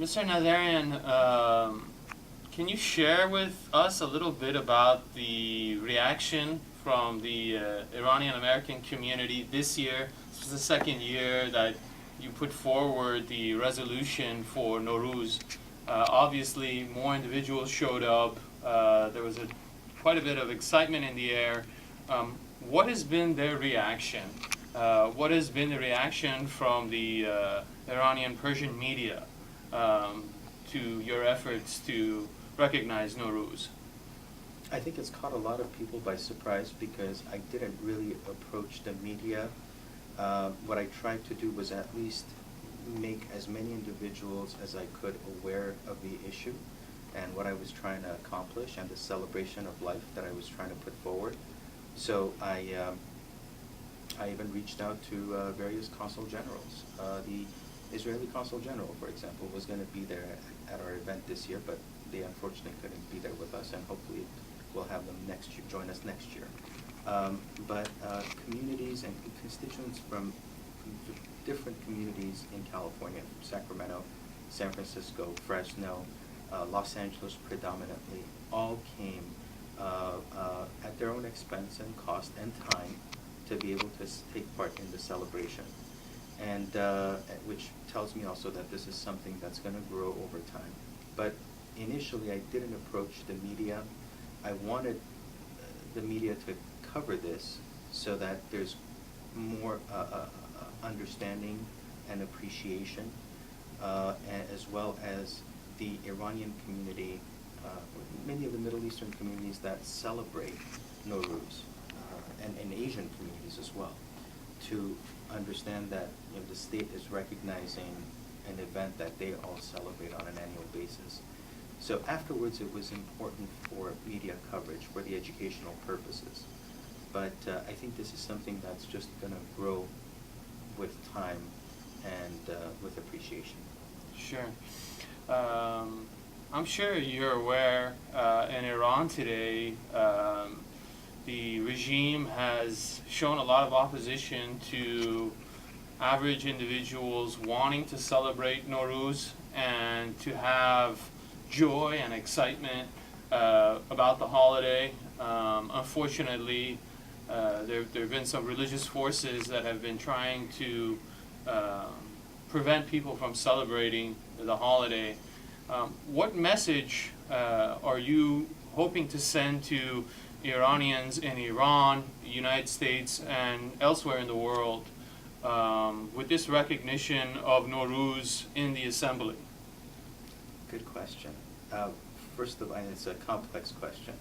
Mr. Nazarian, can you share with us a little bit about the reaction from the Iranian American community this year? This was the second year that you put forward the resolution for Nowruz. Obviously, more individuals showed up. There was quite a bit of excitement in the air. What has been their reaction? What has been the reaction from the Iranian Persian media to your efforts to recognize Nowruz? I think it's caught a lot of people by surprise because I didn't really approach the media. What I tried to do was at least make as many individuals as I could aware of the issue and what I was trying to accomplish and the celebration of life that I was trying to put forward. So I even reached out to various consul generals. The Israeli consul general, for example, was going to be there at our event this year, but they unfortunately couldn't be there with us, and hopefully we'll have them next year, join us next year. But communities and constituents from different communities in California, Sacramento, San Francisco, Fresno, Los Angeles predominantly, all came at their own expense and cost and time to be able to take part in the celebration. And which tells me also that this is something that's going to grow over time. But initially I didn't approach the media. I wanted the media to cover this so that there's more understanding and appreciation, as well as the Iranian community, many of the Middle Eastern communities that celebrate Nowruz, and Asian communities as well, to understand that the state is recognizing an event that they all celebrate on an annual basis. So afterwards it was important for media coverage for the educational purposes. But I think this is something that's just going to grow with time and with appreciation. Sure. I'm sure you're aware in Iran today, the regime has shown a lot of opposition to average individuals wanting to celebrate Nowruz and to have joy and excitement about the holiday. Unfortunately, there have been some religious forces that have been trying to prevent people from celebrating the holiday. What message are you hoping to send to Iranians in Iran, the United States, and elsewhere in the world with this recognition of Nowruz in the assembly? Good question. First of all, and it's a complex question,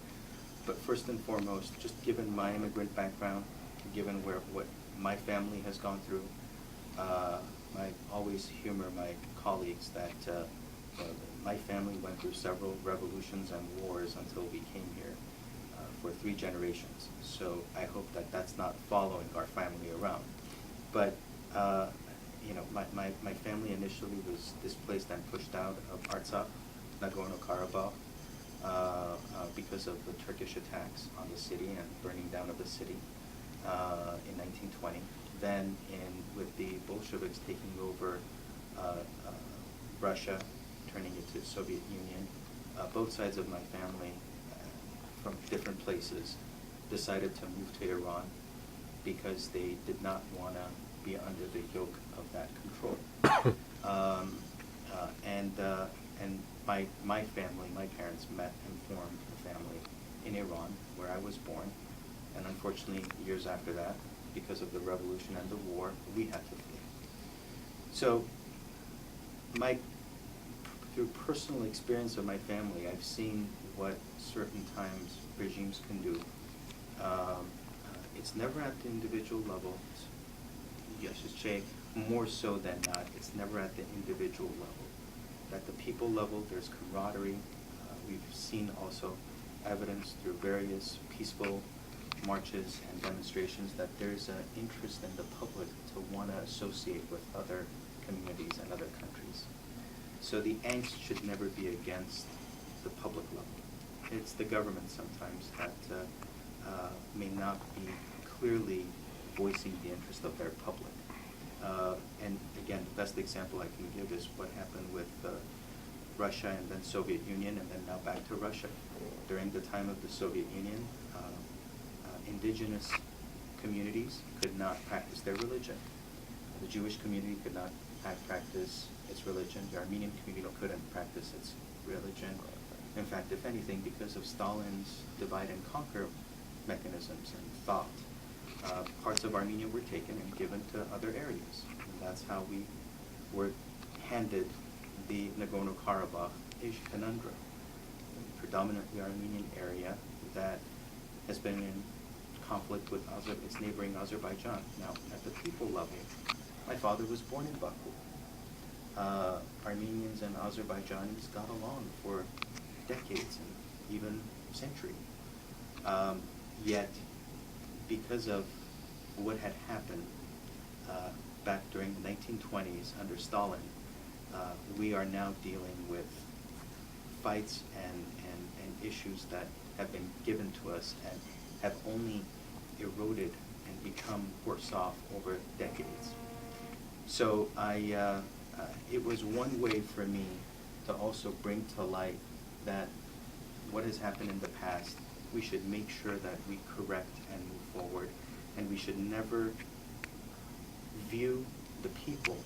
but first and foremost, just given my immigrant background, given what my family has gone through, I always humor my colleagues that my family went through several revolutions and wars until we came here for 3 generations. So I hope that that's not following our family around. But my family initially was displaced and pushed out of Artsakh, Nagorno-Karabakh, because of the Turkish attacks on the city and burning down of the city in 1920. Then with the Bolsheviks taking over Russia, turning it to the Soviet Union, both sides of my family from different places decided to move to Iran because they did not want to be under the yoke of that control. And my family, my parents met and formed a family in Iran, where I was born. And unfortunately, years after that, because of the revolution and the war, we had to flee. So, through personal experience of my family, I've seen what certain times regimes can do. It's never at the individual level. I should say, more so than not, it's never at the individual level. At the people level, there's camaraderie. We've seen also evidence through various peaceful marches and demonstrations that there's an interest in the public to want to associate with other communities and other countries. So the angst should never be against the public level. It's the government sometimes that may not be clearly voicing the interest of their public. And again, the best example I can give is what happened with Russia and then Soviet Union and then now back to Russia. During the time of the Soviet Union, indigenous communities could not practice their religion. The Jewish community could not practice its religion. The Armenian community couldn't practice its religion. In fact, if anything, because of Stalin's divide and conquer mechanisms and thought, parts of Armenia were taken and given to other areas. And that's how we were handed the Nagorno-Karabakh conundrum, a predominantly Armenian area that has been in conflict with its neighboring Azerbaijan. Now, at the people level, my father was born in Baku. Armenians and Azerbaijanis got along for decades and even centuries. Yet, because of what had happened back during the 1920s under Stalin, we are now dealing with fights and issues that have been given to us and have only eroded and become worse off over decades. So it was one way for me to also bring to light that what has happened in the past, we should make sure that we correct and move forward, and we should never view the people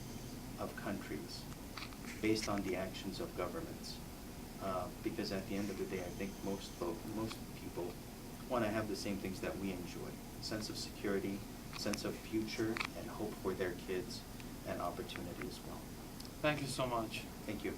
of countries based on the actions of governments. Because at the end of the day, I think most people want to have the same things that we enjoy: sense of security, sense of future, and hope for their kids, and opportunity as well. Thank you so much. Thank you.